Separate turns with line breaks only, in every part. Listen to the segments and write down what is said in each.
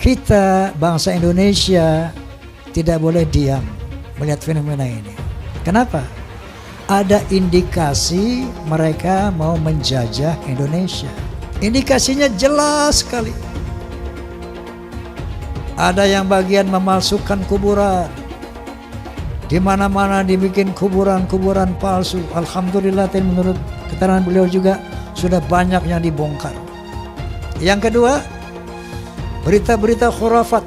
Kita bangsa Indonesia tidak boleh diam melihat fenomena ini. Kenapa? Ada indikasi mereka mau menjajah Indonesia. Indikasinya jelas sekali. Ada yang bagian memalsukan kuburan. Di mana-mana dibikin kuburan-kuburan palsu. Alhamdulillah, menurut keterangan beliau juga sudah banyak yang dibongkar. Yang kedua, berita-berita khurafat,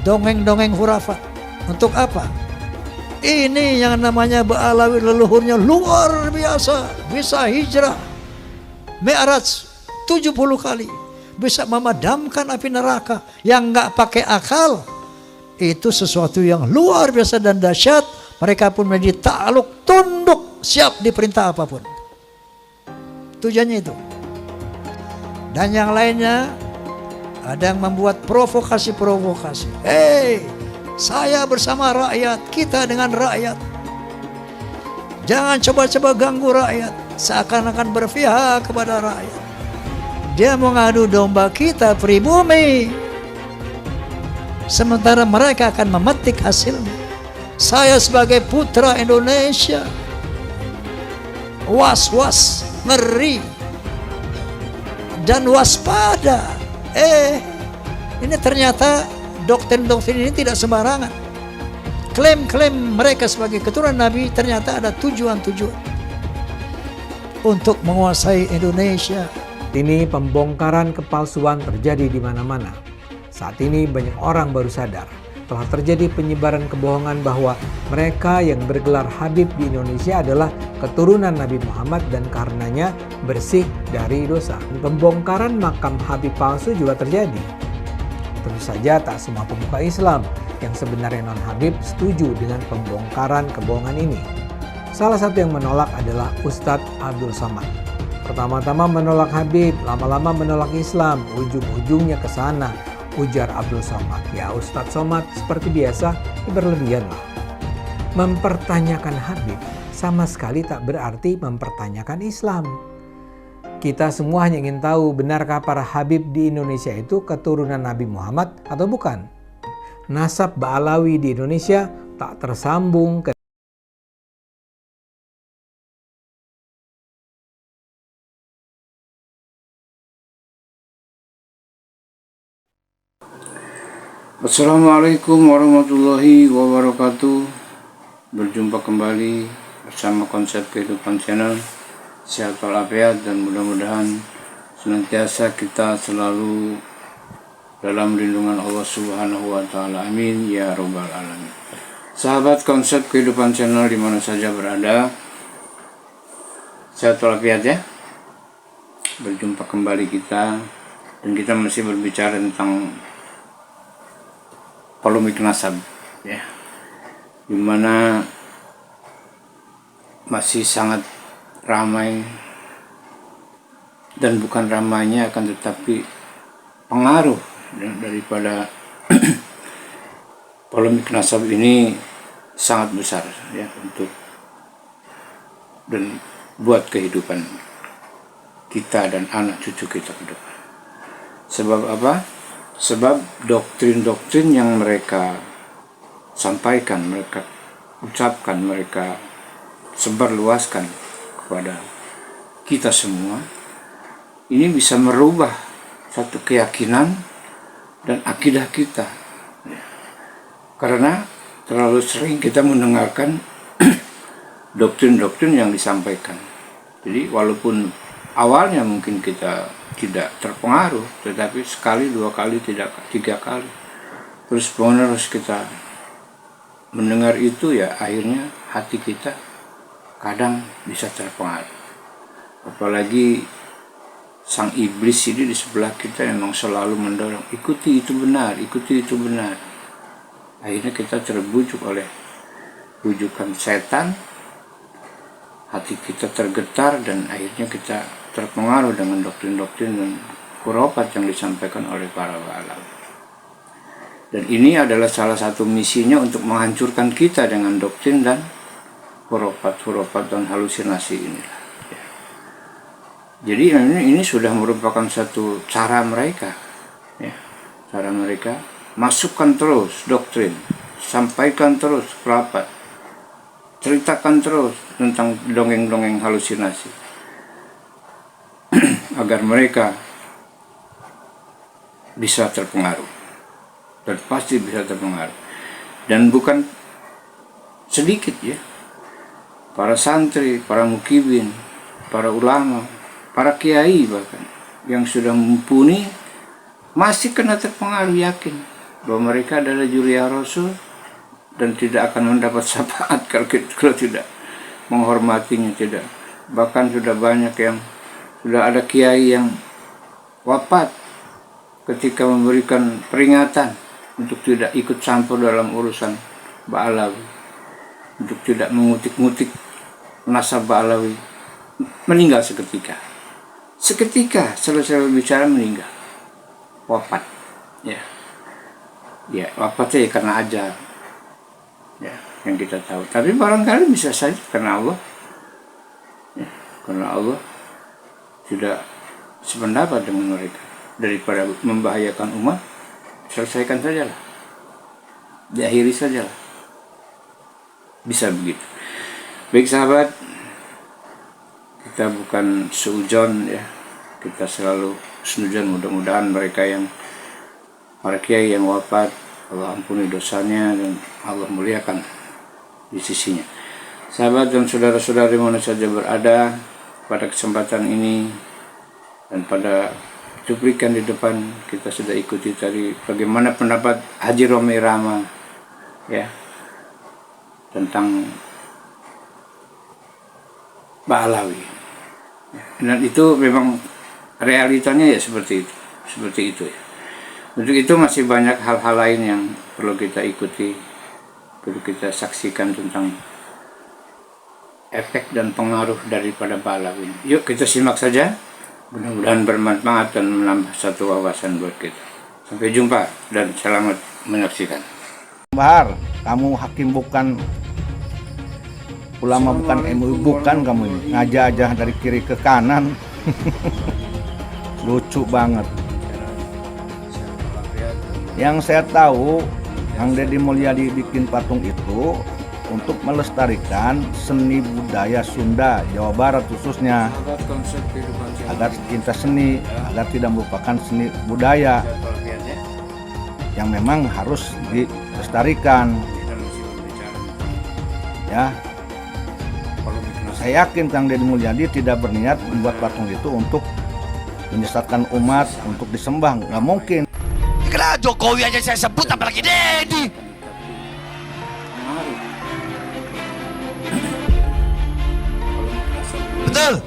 dongeng-dongeng khurafat. Untuk apa? Ini yang namanya Ba'alawi leluhurnya luar biasa, bisa hijrah Mi'raj 70 kali, bisa memadamkan api neraka yang nggak pakai akal. Itu sesuatu yang luar biasa dan dahsyat. Mereka pun menjadi takluk, tunduk, siap diperintah apapun. Tujuannya itu. Dan yang lainnya, ada yang membuat provokasi-provokasi. Saya bersama rakyat, kita dengan rakyat. Jangan coba-coba ganggu rakyat, seakan-akan berpihak kepada rakyat. Dia mengadu domba kita pribumi, sementara mereka akan memetik hasilnya. Saya sebagai putra Indonesia was-was, ngeri, dan waspada. Ini ternyata doktrin-doktrin ini tidak sembarangan. Klaim-klaim mereka sebagai keturunan Nabi ternyata ada tujuan-tujuan untuk menguasai Indonesia.
Ini pembongkaran kepalsuan terjadi di mana-mana. Saat ini banyak orang baru sadar telah terjadi penyebaran kebohongan bahwa mereka yang bergelar Habib di Indonesia adalah keturunan Nabi Muhammad dan karenanya bersih dari dosa. Pembongkaran makam Habib palsu juga terjadi. Tentu saja tak semua pemuka Islam yang sebenarnya non-Habib setuju dengan pembongkaran kebohongan ini. Salah satu yang menolak adalah Ustadz Abdul Somad. Pertama-tama menolak Habib, lama-lama menolak Islam, ujung-ujungnya ke sana, ujar Abdul Somad. Ya Ustadz Somad seperti biasa, berlebihan lah. Mempertanyakan Habib sama sekali tak berarti mempertanyakan Islam. Kita semua hanya ingin tahu, benarkah para Habib di Indonesia itu keturunan Nabi Muhammad atau bukan? Nasab Ba'alawi di Indonesia tak tersambung ke
Assalamualaikum warahmatullahi wabarakatuh. Berjumpa kembali bersama Konsep Kehidupan Channel. Sehat walafiat dan mudah-mudahan senantiasa kita selalu dalam lindungan Allah Subhanahu wa Ta'ala. Amin ya Rabbal Alamin. Sahabat Konsep Kehidupan Channel di mana saja berada, sehat walafiat ya. Berjumpa kembali kita, dan kita masih berbicara tentang polemik nasab ya, dimana masih sangat ramai, dan bukan ramainya akan tetapi pengaruh daripada polemik nasab ini sangat besar ya untuk dan buat kehidupan kita dan anak cucu kita ke depan. Sebab apa? Sebab doktrin-doktrin yang mereka sampaikan, mereka ucapkan, mereka sebarluaskan kepada kita semua, ini bisa merubah satu keyakinan dan akidah kita. Karena terlalu sering kita mendengarkan doktrin-doktrin yang disampaikan. Jadi walaupun awalnya mungkin kita tidak terpengaruh, tetapi sekali, dua kali, tidak tiga kali, terus menerus kita mendengar itu, ya akhirnya hati kita kadang bisa terpengaruh. Apalagi sang iblis ini di sebelah kita memang selalu mendorong, ikuti itu benar, ikuti itu benar. Akhirnya kita terbujuk oleh bujukan setan, hati kita tergetar, dan akhirnya kita terpengaruh dengan doktrin-doktrin dan khurafat yang disampaikan oleh para ba'alawi. Dan ini adalah salah satu misinya untuk menghancurkan kita dengan doktrin dan khurafat dan halusinasi inilah. Ya. Jadi ini sudah merupakan satu cara mereka ya, cara mereka, masukkan terus doktrin, sampaikan terus rapat, ceritakan terus tentang dongeng-dongeng halusinasi agar mereka bisa terpengaruh, dan pasti bisa terpengaruh. Dan bukan sedikit ya, para santri, para mukibin, para ulama, para kiai bahkan yang sudah mumpuni masih kena terpengaruh, yakin bahwa mereka adalah Julia Rasul dan tidak akan mendapat syafaat kalau tidak menghormatinya, tidak. Bahkan sudah banyak yang, sudah ada kiai yang wafat ketika memberikan peringatan untuk tidak ikut campur dalam urusan Ba'alawi, untuk tidak mengutik-ngutik nasab Ba'alawi, meninggal seketika. Seketika selesai berbicara meninggal, wafat. Ya wafatnya ya karena ajal, ya yang kita tahu. Tapi barangkali bisa saja karena Allah, ya, karena Allah tidak sependapat dengan mereka. Daripada membahayakan umat, selesaikan sajalah, diakhiri sajalah. Bisa begitu. Baik sahabat, kita bukan seujon ya, kita selalu senujon. Mudah-mudahan mereka yang, para kiai yang wafat, Allah ampuni dosanya dan Allah muliakan di sisinya. Sahabat dan saudara-saudari mana saja berada, pada kesempatan ini dan pada cuplikan di depan kita sudah ikuti tadi bagaimana pendapat Haji Romi Rama ya tentang Ba'alawi. Dan itu memang realitanya ya seperti itu ya. Untuk itu masih banyak hal-hal lain yang perlu kita ikuti, perlu kita saksikan tentang efek dan pengaruh daripada Ba'alawi. Yuk kita simak saja, mudah-mudahan bermanfaat dan menambah satu wawasan buat kita. Sampai jumpa dan selamat menyaksikan.
Bahar, kamu hakim bukan, ulama bukan, MUI bukan, kamu ini ngajak-ajak dari kiri ke kanan. Lucu banget. Yang saya tahu, Kang Deddy Mulyadi bikin patung itu untuk melestarikan seni budaya Sunda, Jawa Barat khususnya, agar cinta seni, agar tidak melupakan seni budaya yang memang harus dilestarikan. Ya, saya yakin Kang Deddy Mulyadi tidak berniat membuat patung itu untuk menyesatkan umat, untuk disembah, nggak mungkin.
Kenapa Jokowi aja saya sebut, apalagi Deddy? Betul,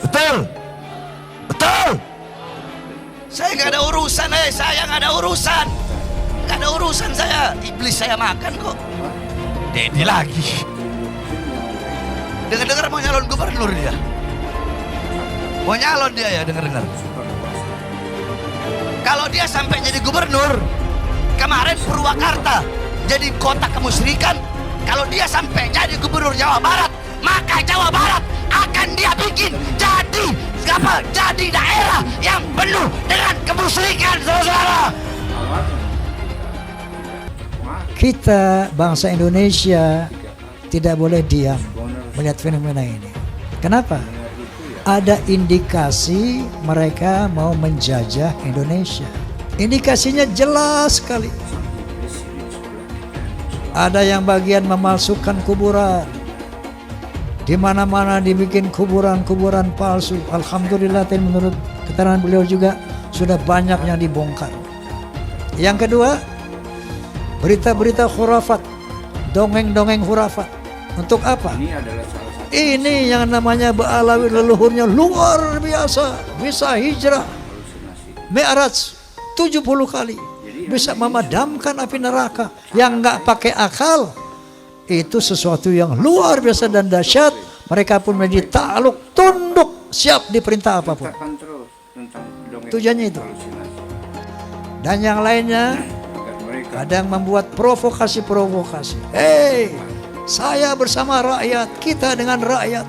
betul, betul. Saya nggak ada urusan, saya nggak ada urusan, nggak ada urusan saya. Iblis saya makan kok. Deddy lagi. Dengar-dengar mau nyalon gubernur dia. Mau nyalon dia ya, dengar-dengar. Kalau dia sampai jadi gubernur, kemarin Purwakarta jadi kota kemusyrikan. Kalau dia sampai jadi gubernur Jawa Barat, maka Jawa Barat akan dia bikin jadi apa? Jadi daerah yang penuh dengan kemusyrikan, saudara.
Kita bangsa Indonesia tidak boleh diam melihat fenomena ini. Kenapa? Ada indikasi mereka mau menjajah Indonesia. Indikasinya jelas sekali. Ada yang bagian memalsukan kuburan. Di mana-mana dibikin kuburan-kuburan palsu. Alhamdulillah, menurut keterangan beliau juga sudah banyak yang dibongkar. Yang kedua, berita-berita khurafat, dongeng-dongeng khurafat. Untuk apa?
Ini adalah salah satu.
Ini yang namanya Ba'alawi, leluhurnya luar biasa, bisa hijrah Mi'raj 70 kali, bisa memadamkan api neraka. Yang nggak pakai akal itu sesuatu yang luar biasa dan dahsyat. Mereka pun menjadi takluk, tunduk, siap diperintah apapun. Tujuannya itu. Dan yang lainnya ada yang membuat provokasi-provokasi. Saya bersama rakyat, kita dengan rakyat.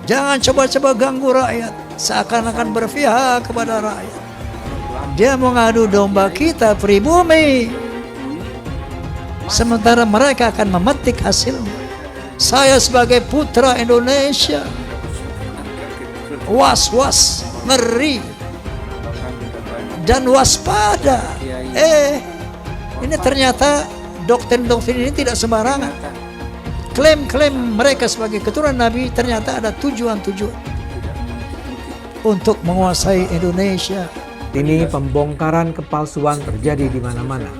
Jangan coba-coba ganggu rakyat, seakan-akan berpihak kepada rakyat. Dia mengadu domba kita pribumi, sementara mereka akan memetik hasilnya. Saya sebagai putra Indonesia was-was, ngeri, dan waspada. Ini ternyata doktrin-doktrin ini tidak sembarangan. Klaim-klaim mereka sebagai keturunan Nabi ternyata ada tujuan-tujuan untuk menguasai Indonesia.
Ini pembongkaran kepalsuan terjadi di mana-mana.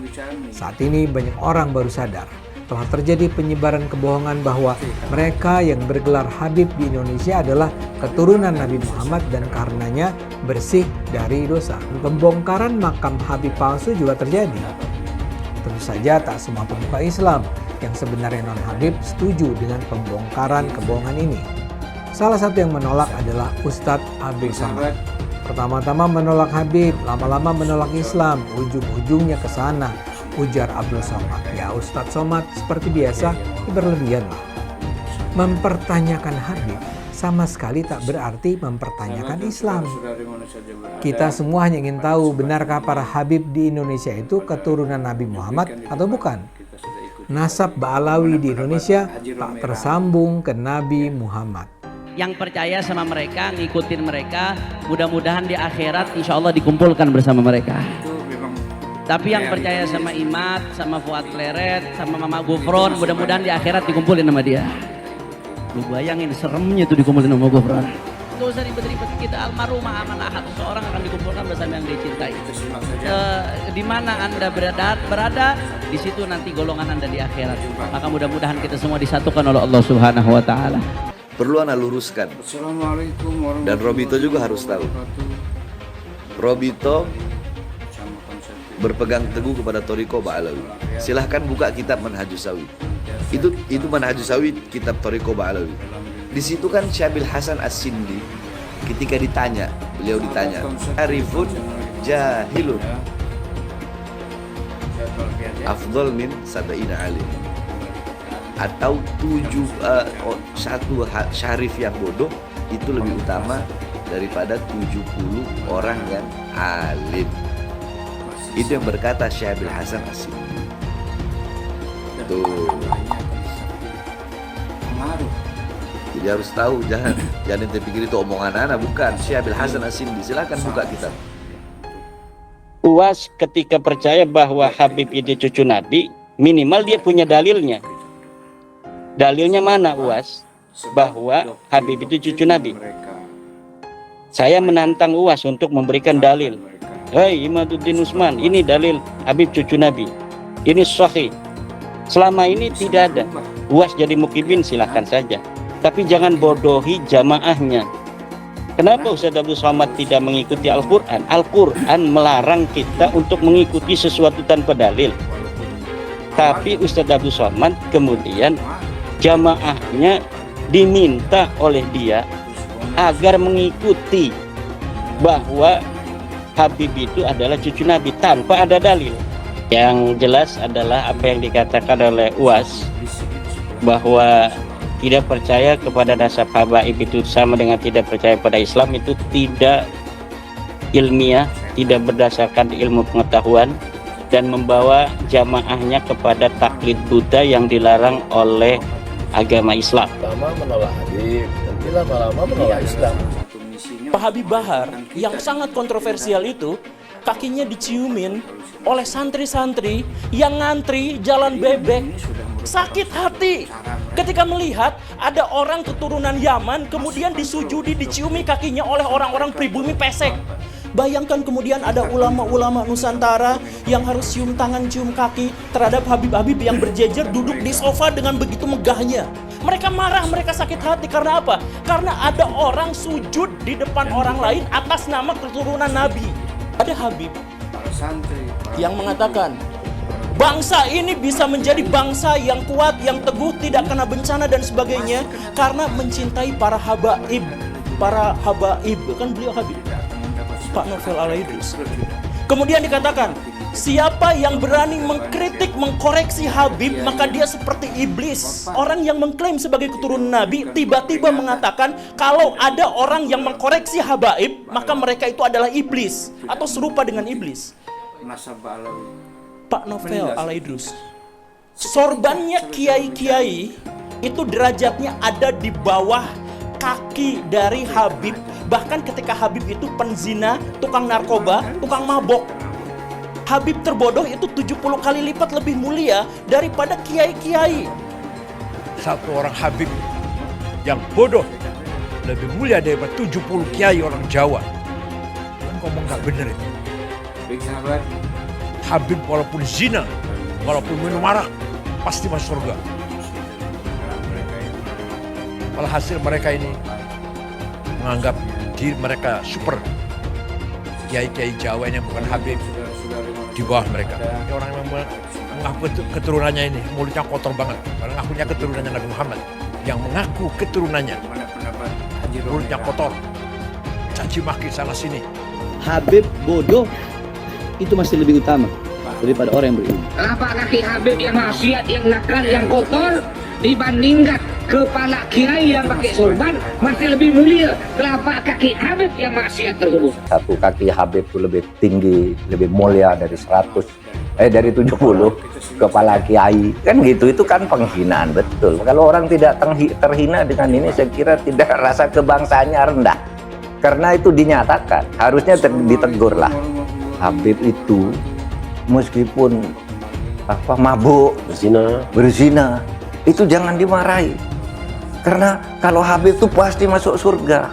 Saat ini banyak orang baru sadar telah terjadi penyebaran kebohongan bahwa mereka yang bergelar Habib di Indonesia adalah keturunan Nabi Muhammad dan karenanya bersih dari dosa. Pembongkaran makam Habib palsu juga terjadi. Tentu saja tak semua pemuka Islam yang sebenarnya non-Habib setuju dengan pembongkaran kebohongan ini. Salah satu yang menolak adalah Ustadz Abdul Somad. Pertama-tama menolak Habib, lama-lama menolak Islam, ujung-ujungnya ke sana, ujar Abdul Somad. Ya Ustadz Somad seperti biasa berlebihan lah. Mempertanyakan Habib sama sekali tak berarti mempertanyakan Islam. Kita semua hanya ingin tahu benarkah para Habib di Indonesia itu keturunan Nabi Muhammad atau bukan. Nasab Ba'alawi di Indonesia tak tersambung ke Nabi Muhammad.
Yang percaya sama mereka, ngikutin mereka, mudah-mudahan di akhirat insya Allah dikumpulkan bersama mereka. Tapi yang percaya sama Imat, sama Fuad Pleret, sama Mama Gufron, mudah-mudahan di akhirat dikumpulin sama dia. Lu bayangin seremnya tuh dikumpulin sama Gufron. Gak usah ribet-ribet, kita almarhumah aman ahad, seorang akan dikumpulkan bersama yang dicintai. Di mana Anda berada, di situ nanti golongan Anda di akhirat. Maka mudah-mudahan kita semua disatukan oleh Allah Subhanahu wa taala.
Perlu ana luruskan. Dan Robito juga harus tahu. Robito berpegang teguh kepada Thariqah Ba'alawi. Silahkan buka kitab Manhajus Sawi. Itu Manhajus Sawi, kitab Thariqah Ba'alawi. Di situ kan Syabil Hasan As-Sindi ketika beliau ditanya, Arifun jahilun afdal min sab'ina alim. Atau satu syarif yang bodoh itu lebih utama daripada 70 orang yang alim. Itu yang berkata Syabil Hasan As-Sindi. Tuh. Jadi harus tahu, jangan terpikir itu omongan anak, bukan. Syabil Hasan As-Sindi, silakan buka kitab.
UAS ketika percaya bahwa Habib itu cucu Nabi, minimal dia punya dalilnya. Dalilnya mana UAS? Bahwa Habib itu cucu Nabi. Saya menantang UAS untuk memberikan dalil. Hei Imaduddin Usman, ini dalil Habib cucu Nabi. Ini sahih. Selama ini tidak ada. UAS jadi mukibin silahkan saja. Tapi jangan bodohi jamaahnya. Kenapa Ustaz Abdul Somad tidak mengikuti Al-Quran? Al-Quran melarang kita untuk mengikuti sesuatu tanpa dalil. Tapi Ustaz Abdul Somad kemudian jamaahnya diminta oleh dia agar mengikuti bahwa Habib itu adalah cucu Nabi tanpa ada dalil. Yang jelas adalah apa yang dikatakan oleh UAS bahwa tidak percaya kepada nasab habaib itu sama dengan tidak percaya pada Islam, itu tidak ilmiah, tidak berdasarkan ilmu pengetahuan, dan membawa jamaahnya kepada taklid Buddha yang dilarang oleh agama Islam.
Lama menolak Habib, nanti lama-lama menolak Islam.
Pak Habib Bahar yang sangat kontroversial itu kakinya diciumin oleh santri-santri yang ngantri jalan bebek. Sakit hati ketika melihat ada orang keturunan Yaman kemudian disujudi, diciumi kakinya oleh orang-orang pribumi pesek. Bayangkan kemudian ada ulama-ulama Nusantara yang harus cium tangan, cium kaki terhadap Habib-Habib yang berjejer duduk di sofa dengan begitu megahnya. Mereka marah, mereka sakit hati karena apa? Karena ada orang sujud di depan orang lain atas nama keturunan Nabi. Ada Habib yang mengatakan bangsa ini bisa menjadi bangsa yang kuat, yang teguh, tidak kena bencana dan sebagainya karena mencintai para habaib. Para habaib, kan beliau Habib Pak Novel Al-Idrus. Kemudian dikatakan Siapa yang berani mengkritik, mengkoreksi Habib, maka dia seperti iblis. Orang yang mengklaim sebagai keturunan Nabi tiba-tiba mengatakan kalau ada orang yang mengkoreksi habaib, maka mereka itu adalah iblis atau serupa dengan iblis. Pak Novel Alaidrus, sorbannya kiai-kiai itu derajatnya ada di bawah kaki dari Habib. Bahkan ketika Habib itu penzina, tukang narkoba, tukang mabok, Habib terbodoh itu 70 kali lipat lebih mulia daripada kiai-kiai.
Satu orang Habib yang bodoh lebih mulia daripada 70 kiai orang Jawa. Kan ngomong gak bener itu. Habib walaupun zina, walaupun minum arak, pasti masuk surga. Walhasil mereka ini menganggap diri mereka super. Kiai-kiai Jawa ini bukan Habib, di bawah mereka. Orang yang mengaku keturunannya ini mulutnya kotor banget. Karena ngakunya keturunannya Nabi Muhammad. Yang mengaku keturunannya mulutnya kotor, caci maki sana sini.
Habib bodoh itu masih lebih utama daripada orang yang berilmu.
Kenapa kaki Habib yang maksiat, yang nakal, yang kotor dibandingkan kepala kiai yang pakai sorban masih lebih mulia telapak kaki Habib yang maksiat tersebut?
Satu kaki Habib itu lebih tinggi, lebih mulia dari 70 kepala kiai. Kan gitu, itu kan penghinaan betul. Kalau orang tidak terhina dengan ini, saya kira tidak rasa kebangsaannya rendah. Karena itu dinyatakan, harusnya ditegur lah. Habib itu meskipun mabuk, berzina, itu jangan dimarahi. Karena kalau Habib itu pasti masuk surga.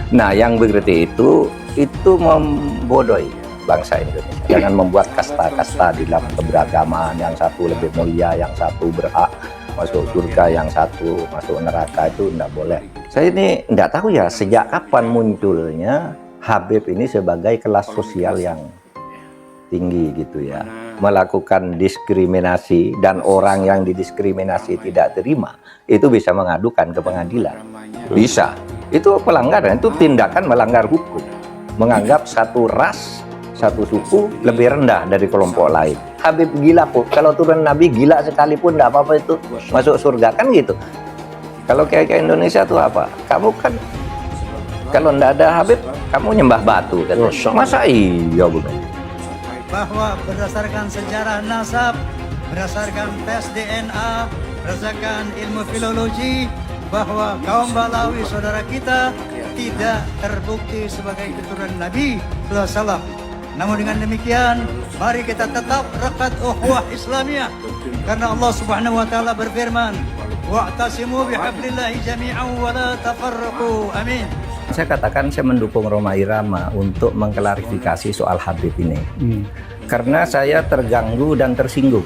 Nah, yang begitu itu membodohi bangsa Indonesia. Jangan membuat kasta-kasta di dalam keberagaman. Yang satu lebih mulia, yang satu berhak masuk surga, yang satu masuk neraka, itu tidak boleh. Saya ini tidak tahu ya sejak kapan munculnya Habib ini sebagai kelas sosial yang tinggi gitu ya. Melakukan diskriminasi, dan orang yang didiskriminasi tidak terima itu bisa mengadukan ke pengadilan. Bisa. Itu pelanggaran, itu tindakan melanggar hukum. Menganggap satu ras, satu suku lebih rendah dari kelompok lain. Habib gila kok. Kalau turun Nabi gila sekalipun tidak apa-apa itu masuk surga, kan gitu. Kalau kayak Indonesia tuh apa? Kamu kan kalau tidak ada Habib, kamu nyembah batu kan? Masa iya bukan?
Bahwa berdasarkan sejarah nasab, berdasarkan tes DNA, berdasarkan ilmu filologi, bahwa kaum Balawi saudara kita tidak terbukti sebagai keturunan Nabi SAW. Namun dengan demikian, mari kita tetap rekat ukhuwah Islamiyah, karena Allah Subhanahu wa taala berfirman, wa'tasimu bihablillahi jami'an wa la tafarraqu. Amin.
Saya katakan saya mendukung Rhoma Irama untuk mengklarifikasi soal Habib ini. Karena saya terganggu dan tersinggung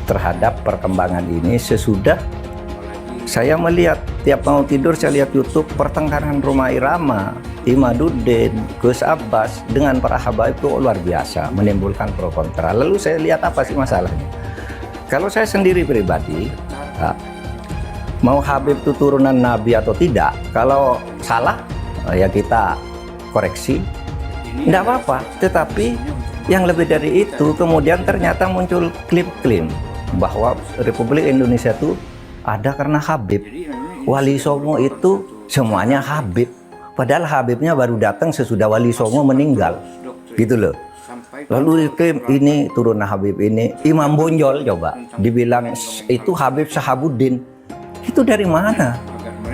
terhadap perkembangan ini sesudah saya melihat tiap mau tidur saya lihat YouTube pertengkaran Rhoma Irama, Imaduddin, Gus Abbas dengan para habaib itu luar biasa, menimbulkan pro kontra. Lalu saya lihat apa sih masalahnya? Kalau saya sendiri pribadi, mau Habib itu turunan Nabi atau tidak, kalau salah ya kita koreksi, tidak apa-apa. Tetapi yang lebih dari itu, kemudian ternyata muncul klaim bahwa Republik Indonesia itu ada karena Habib. Wali Songo itu semuanya Habib. Padahal Habibnya baru datang sesudah Wali Songo meninggal. Gitu loh. Lalu diklaim ini turunan Habib ini. Imam Bonjol coba dibilang itu Habib Sahabuddin. Itu dari mana?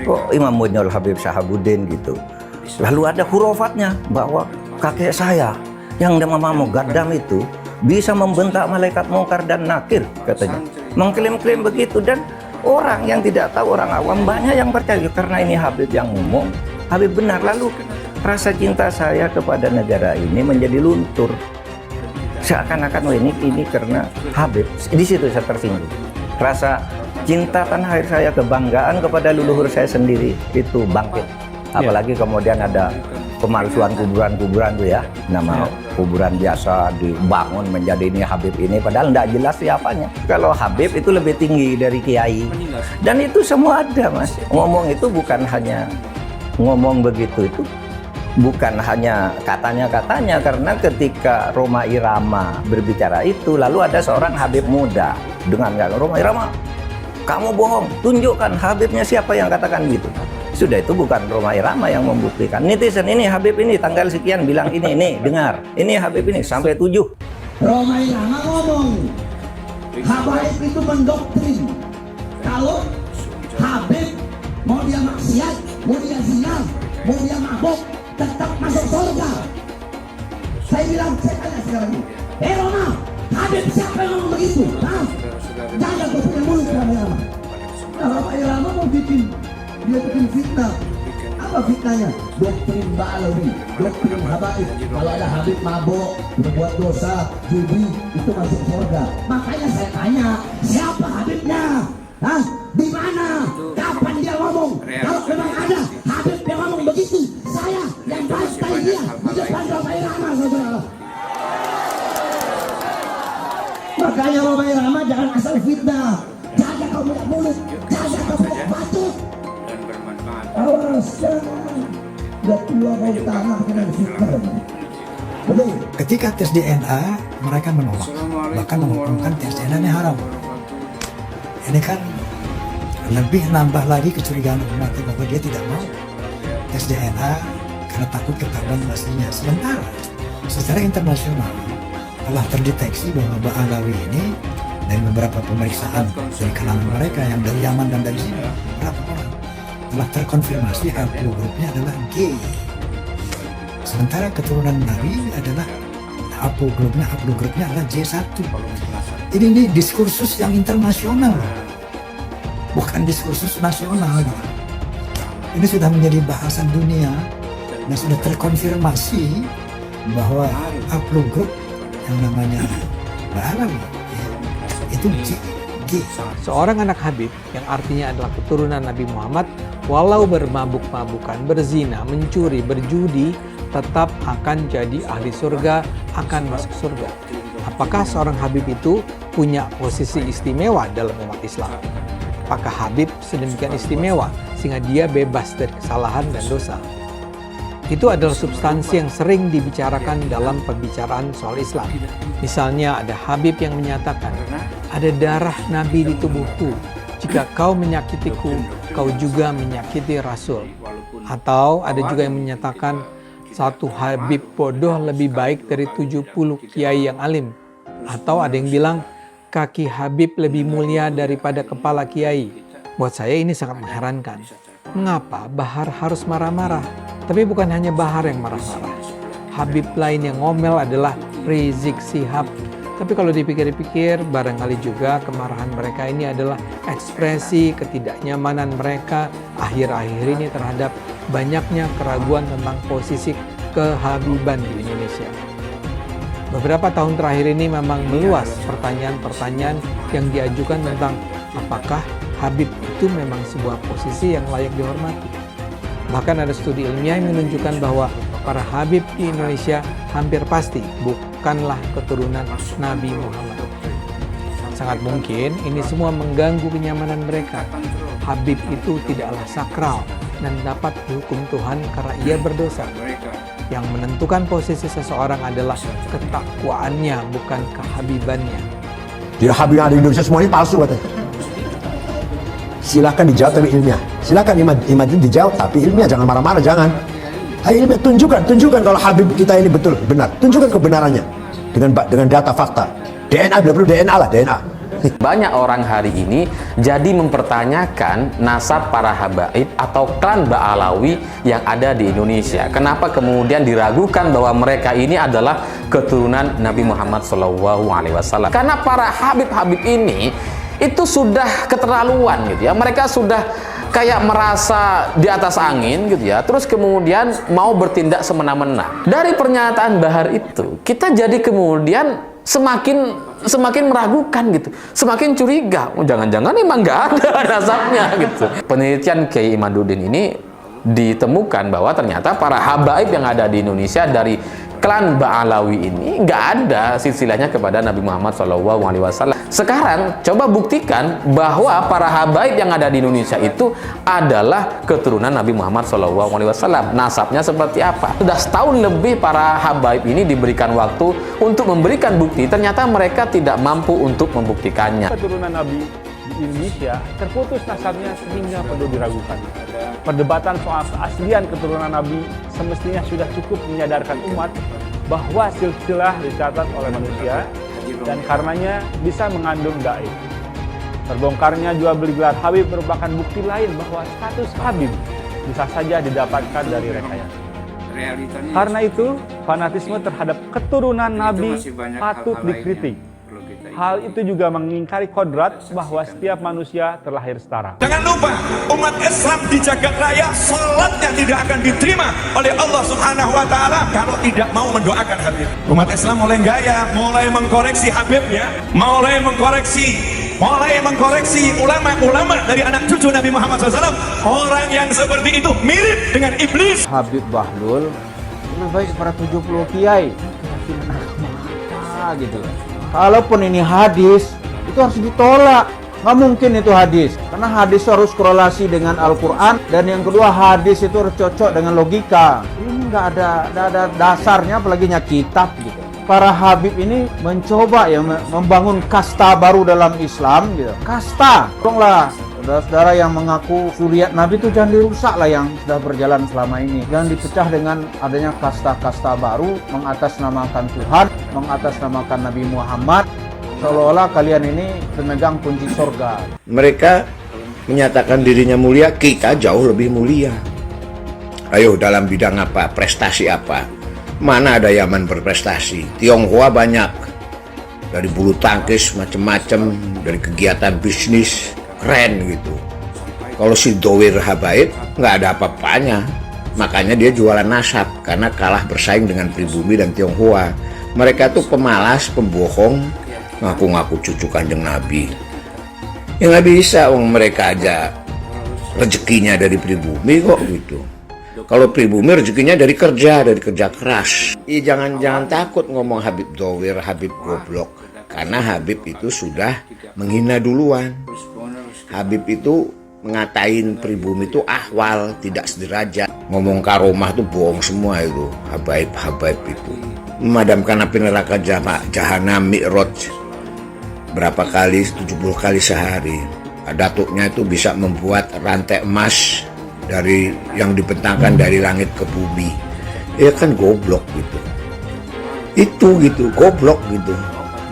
Kok Imam Bonjol Habib Sahabuddin gitu. Lalu ada hurufatnya bahwa kakek saya yang namanya Gaddam itu bisa membentak malaikat mungkar dan nakir, katanya. Mengklaim-klaim begitu, dan orang yang tidak tahu, orang awam banyak yang percaya karena ini Habib yang ngomong, Habib benar. Lalu rasa cinta saya kepada negara ini menjadi luntur. Seakan-akan ini karena Habib. Di situ saya tersinggung. Rasa cinta tanah air saya, kebanggaan kepada leluhur saya sendiri itu bangkit. Apalagi kemudian ada pemalsuan kuburan-kuburan tuh ya, nama kuburan biasa dibangun menjadi ini Habib ini, padahal tidak jelas siapanya. Kalau Habib itu lebih tinggi dari kiai, dan itu semua ada, Mas. Ngomong itu bukan hanya ngomong begitu, itu Bukan hanya katanya-katanya, karena ketika Rhoma Irama berbicara itu, lalu ada seorang Habib muda dengan Rhoma Irama, kamu bohong, tunjukkan Habibnya siapa yang katakan gitu. Sudah, itu bukan Rhoma Irama yang membuktikan. Netizen ini Habib ini tanggal sekian bilang ini dengar. Ini Habib ini sampai 7.
Rhoma Irama ngomong, Habib itu mendoktrin. Kalau Habib mau dia maksiat, mau dia zina, mau dia mabuk, tetap masuk surga. Saya bilang, saya tanya sekarang, Rhoma, Habib siapa yang ngomong begitu? Jangan kau punya mulut Rhoma Irama. Rhoma Irama mau bikin fitnah. Apa fitnahnya? Doktrin Ba'alawi, doktrin Habaib. Kalau ada Habib mabuk, berbuat dosa, judi, itu masuk surga. Makanya saya tanya, siapa Habibnya? Hah? Di mana? Kapan dia ngomong? Kalau memang ada Habib yang ngomong begitu, saya yang bantai dia di depan Rhoma Irama, saudara. Makanya Rhoma Irama jangan asal fitnah. Jaga kau punya mulut, jaga kau punya batuk. Awas, jangan. Udah tua kau tanah kena fitnah. Betul.
Ketika tes DNA, mereka menolak, bahkan menghukumkan tes DNA ini haram. Ini kan lebih nambah lagi kecurigaan umat bahwa dia tidak mau tes DNA karena takut ketahuan aslinya. Sementara secara internasional telah terdeteksi bahwa Ba'alawi ini dari beberapa pemeriksaan dari kalangan mereka yang dari Yaman dan dari sini, berapa orang telah terkonfirmasi haplogrupnya adalah G. Sementara keturunan Nabi adalah haplogrupnya adalah J1. Ini diskursus yang internasional, bukan diskursus nasional. Ini sudah menjadi bahasan dunia dan sudah terkonfirmasi bahwa haplogrup yang namanya Ba'alawi itu G.
Seorang anak Habib yang artinya adalah keturunan Nabi Muhammad, walau bermabuk-mabukan, berzina, mencuri, berjudi, tetap akan jadi ahli surga, akan masuk surga. Apakah seorang Habib itu punya posisi istimewa dalam umat Islam? Apakah Habib sedemikian istimewa sehingga dia bebas dari kesalahan dan dosa? Itu adalah substansi yang sering dibicarakan dalam pembicaraan soal Islam. Misalnya ada Habib yang menyatakan, ada darah Nabi di tubuhku. Jika kau menyakitiku, kau juga menyakiti Rasul. Atau ada juga yang menyatakan, satu Habib bodoh lebih baik dari 70 kiai yang alim. Atau ada yang bilang, kaki Habib lebih mulia daripada kepala kiai. Buat saya ini sangat mengherankan. Mengapa Bahar harus marah-marah? Tapi bukan hanya Bahar yang marah-marah. Habib lain yang ngomel adalah Rizik Syihab. Tapi kalau dipikir-pikir, barangkali juga kemarahan mereka ini adalah ekspresi ketidaknyamanan mereka akhir-akhir ini terhadap banyaknya keraguan tentang posisi kehabiban di Indonesia. Beberapa tahun terakhir ini memang meluas pertanyaan-pertanyaan yang diajukan tentang apakah Habib itu memang sebuah posisi yang layak dihormati. Bahkan ada studi ilmiah yang menunjukkan bahwa para Habib di Indonesia hampir pasti bukanlah keturunan Nabi Muhammad. Sangat mungkin ini semua mengganggu kenyamanan mereka. Habib itu tidaklah sakral dan dapat dihukum Tuhan karena ia berdosa. Yang menentukan posisi seseorang adalah ketakwaannya, bukan kehabibannya.
Tidak Habib yang ada di Indonesia semuanya palsu katanya. Silakan dijawab tapi ilmiah. Silakan imam dijawab tapi ilmiah, jangan marah-marah, jangan. Ayo ilmiah, tunjukkan kalau Habib kita ini betul benar. Tunjukkan kebenarannya dengan data fakta. DNA, bila perlu DNA lah, DNA.
Banyak orang hari ini jadi mempertanyakan nasab para habaib atau klan Ba'alawi yang ada di Indonesia. Kenapa kemudian diragukan bahwa mereka ini adalah keturunan Nabi Muhammad SAW? Karena para habib-habib ini itu sudah keterlaluan gitu ya. Mereka sudah kayak merasa di atas angin gitu ya. Terus kemudian mau bertindak semena-mena. Dari pernyataan Bahar itu, kita jadi kemudian semakin meragukan gitu, semakin curiga. Oh, jangan-jangan emang nggak ada nasabnya gitu. Penelitian Kiai Imaduddin ini ditemukan bahwa ternyata para habaib yang ada di Indonesia dari klan Ba'alawi ini nggak ada silsilahnya kepada Nabi Muhammad SAW. Sekarang coba buktikan bahwa para habaib yang ada di Indonesia itu adalah keturunan Nabi Muhammad SAW. Nasabnya seperti apa? Sudah setahun lebih para habaib ini diberikan waktu untuk memberikan bukti, ternyata mereka tidak mampu untuk membuktikannya.
Keturunan Nabi di Indonesia terputus nasabnya sehingga perlu diragukan. Perdebatan soal keaslian keturunan Nabi semestinya sudah cukup menyadarkan umat bahwa silsilah dicatat oleh manusia dan karenanya bisa mengandung gaib. Terbongkarnya jual beli gelar Habib merupakan bukti lain bahwa status Habib bisa saja didapatkan dari rekayasa. Karena itu, fanatisme terhadap keturunan Nabi patut dikritik. Hal itu juga mengingkari kodrat bahwa setiap manusia terlahir setara.
Jangan lupa, umat Islam di jagat raya salatnya tidak akan diterima oleh Allah Subhanahu wa taala kalau tidak mau mendoakan Habib. Umat Islam mulai gaya, mulai mengkoreksi Habibnya, mulai mengkoreksi ulama-ulama dari anak cucu Nabi Muhammad SAW. Orang yang seperti itu mirip dengan iblis.
Habib Bahlul lebih baik para 70 kiai gitu. Kalaupun ini hadis, itu harus ditolak. Nggak mungkin itu hadis. Karena hadis harus korelasi dengan Al-Quran. Dan yang kedua, hadis itu harus cocok dengan logika. Ini nggak ada dasarnya, apalagi kitab gitu. Para habib ini mencoba ya membangun kasta baru dalam Islam gitu. Kasta. Tolonglah saudara-saudara yang mengaku zuriat Nabi itu jangan dirusak lah yang sudah berjalan selama ini. Jangan dipecah dengan adanya kasta-kasta baru, mengatasnamakan Tuhan, mengatasnamakan Nabi Muhammad, seolah-olah kalian ini pemegang kunci surga.
Mereka menyatakan dirinya mulia, kita jauh lebih mulia. Ayo, dalam bidang apa, prestasi apa? Mana ada Yaman berprestasi? Tionghoa banyak, dari bulu tangkis macam-macam, dari kegiatan bisnis keren gitu. Kalau si Dowir Habaib nggak ada apa-apanya, makanya dia jualan nasab karena kalah bersaing dengan pribumi dan Tionghoa. Mereka tuh pemalas, pembohong, ngaku-ngaku cucu Kanjeng Nabi. Ya nggak bisa, mereka aja rezekinya dari pribumi kok gitu. Kalau pribumi rezekinya dari kerja keras. Jangan takut ngomong Habib Dowir, Habib goblok, karena Habib itu sudah menghina duluan. Habib itu ngatain pribumi itu ahwal, tidak sederajat. Ngomong karomah itu bohong semua itu, habaib itu. Memadamkan api neraka jahanam mi'raj berapa kali, 70 kali sehari. Datuknya itu bisa membuat rantai emas dari yang dibentangkan dari langit ke bumi. Ya kan goblok gitu. Itu gitu, goblok gitu.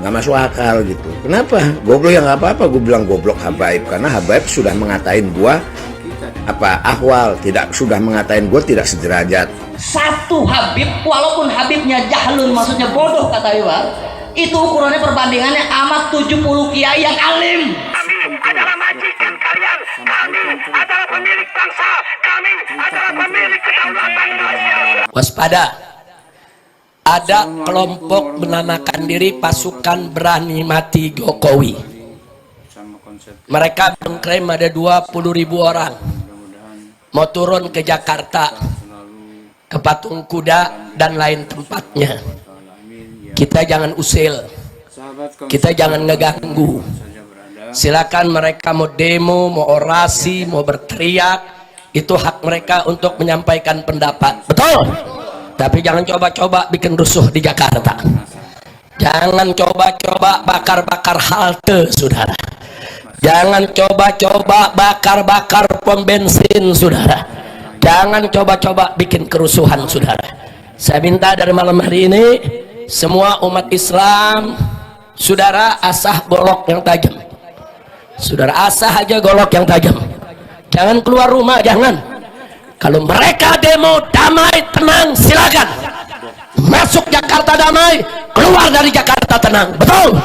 Nggak masuk akal gitu. Kenapa? Goblok ya nggak apa-apa, gue bilang goblok habaib, karena habaib sudah mengatain gua ahwal, sudah mengatain gua tidak sederajat.
Satu Habib, walaupun Habibnya jahlun, maksudnya bodoh kata Iwan, itu ukurannya perbandingannya amat 70 kiai yang alim. Kami adalah majikan kalian, kami adalah pemilik bangsa, kami adalah pemilik kedaulatan Indonesia. Waspada. Ada kelompok menamakan diri pasukan berani mati Jokowi. Mereka mengklaim ada 20.000 orang mau turun ke Jakarta, ke Patung Kuda dan lain tempatnya. Kita jangan usil, kita jangan ngeganggu. Silakan mereka mau demo, mau orasi, mau berteriak, itu hak mereka untuk menyampaikan pendapat. Betul? Tapi jangan coba-coba bikin rusuh di Jakarta. Jangan coba-coba bakar-bakar halte, saudara. Jangan coba-coba bakar-bakar pom bensin, saudara. Jangan coba-coba bikin kerusuhan, saudara. Saya minta dari malam hari ini, semua umat Islam, saudara, asah golok yang tajam. Saudara, asah aja golok yang tajam. Jangan keluar rumah, jangan. Kalau mereka demo damai, tenang, silakan. Masuk Jakarta damai, keluar dari Jakarta tenang. Betul?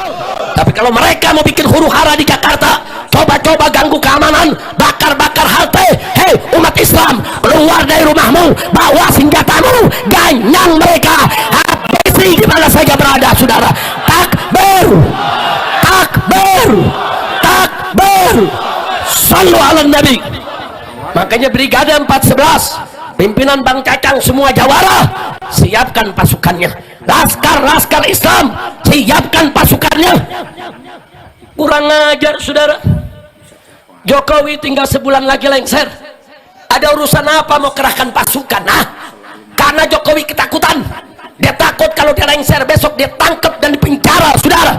Tapi kalau mereka mau bikin huru hara di Jakarta, coba-coba ganggu keamanan, bakar-bakar halte, hei umat Islam, keluar dari rumahmu, bawa senjatamu, ganyang mereka, habisi di mana saja berada, saudara. Takbir, takbir, takbir. Sallu ala Nabi. Makanya Brigade 411
Pimpinan Bang Cacang semua jawara, siapkan pasukannya. Laskar Islam, siapkan pasukannya. Kurang ajar saudara. Jokowi tinggal sebulan lagi lengser. Ada urusan apa mau kerahkan pasukan? Karena Jokowi ketakutan. Dia takut kalau dia lengser besok dia tangkap dan dipenjara saudara.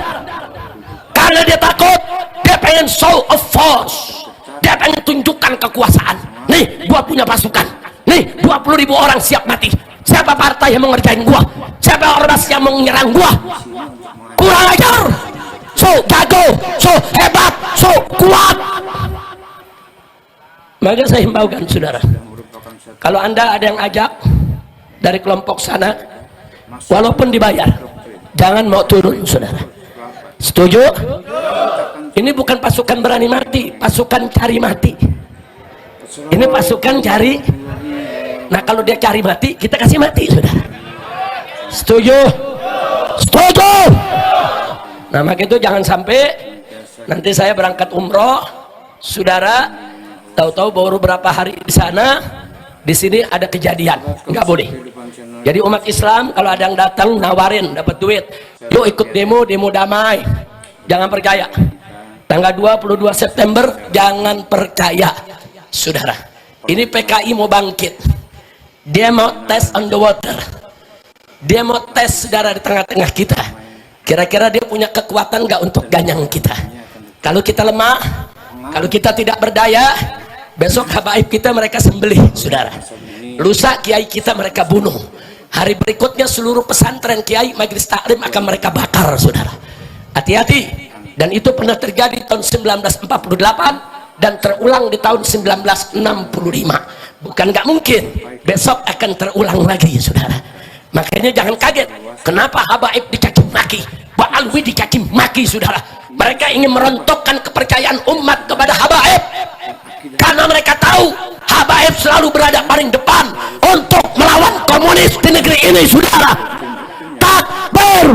Karena dia takut, dia pengen show of force. Dia pengen tunjukkan kekuasaan. Nih, gua punya pasukan. Nih, 20.000 orang siap mati. Siapa partai yang mau ngerjain gua? Siapa ormas yang mau menyerang gua? Kurang ajar. So jago, so hebat, so kuat. Maka saya himbaukan saudara, kalau anda ada yang ajak dari kelompok sana, walaupun dibayar, jangan mau turun saudara. Setuju? Ini bukan pasukan berani mati, pasukan cari mati. Ini pasukan cari. Nah kalau dia cari mati, kita kasih mati saudara. Setuju? Setuju? Nah maka itu jangan sampai nanti saya berangkat umroh, saudara tahu-tahu baru berapa hari di sana, di sini ada kejadian, nggak boleh. Jadi umat Islam kalau ada yang datang nawarin dapat duit, yuk ikut demo damai, jangan percaya. Tanggal 22 September jangan percaya saudara. Ini PKI mau bangkit. Dia mau tes on the water. Dia mau tes saudara di tengah-tengah kita. Kira-kira dia punya kekuatan nggak untuk ganyang kita? Kalau kita lemah, kalau kita tidak berdaya, besok habaib kita mereka sembelih saudara. Lusa kiai kita mereka bunuh. Hari berikutnya seluruh pesantren kiai majelis taklim akan mereka bakar saudara. Hati-hati. Dan itu pernah terjadi tahun 1948 dan terulang di tahun 1965. Bukan nggak mungkin, besok akan terulang lagi saudara. Makanya jangan kaget kenapa habaib dicaci maki, Ba'alwi dicaci maki saudara. Mereka ingin merontokkan kepercayaan umat kepada habaib, karena mereka tahu habaib selalu berada paling depan untuk melawan komunis di negeri ini saudara. Takbir.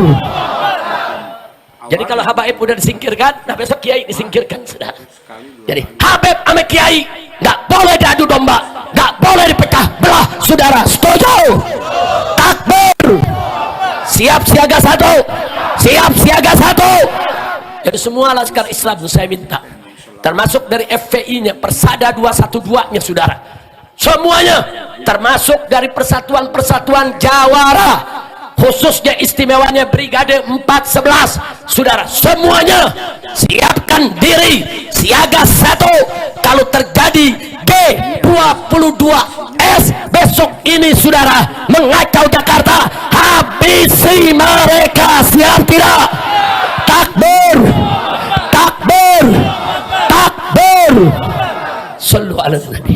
Jadi kalau habaib udah disingkirkan, nah besok kiai disingkirkan saudara. Jadi habib sama kiai nggak boleh diadu domba, nggak boleh dipecah belah saudara. Setuju? Takbir. Siap siaga satu, siap siaga satu. Jadi semua laskar Islam saya minta, termasuk dari FPI-nya, Persada 212-nya saudara, semuanya, termasuk dari persatuan-persatuan Jawara, khususnya istimewanya Brigade 411 saudara, semuanya siapkan diri siaga satu. Kalau terjadi G22S besok ini saudara mengacau Jakarta, habisi mereka. Siap tidak? Takbir, takbir, takbir. Sallu ala Nabi.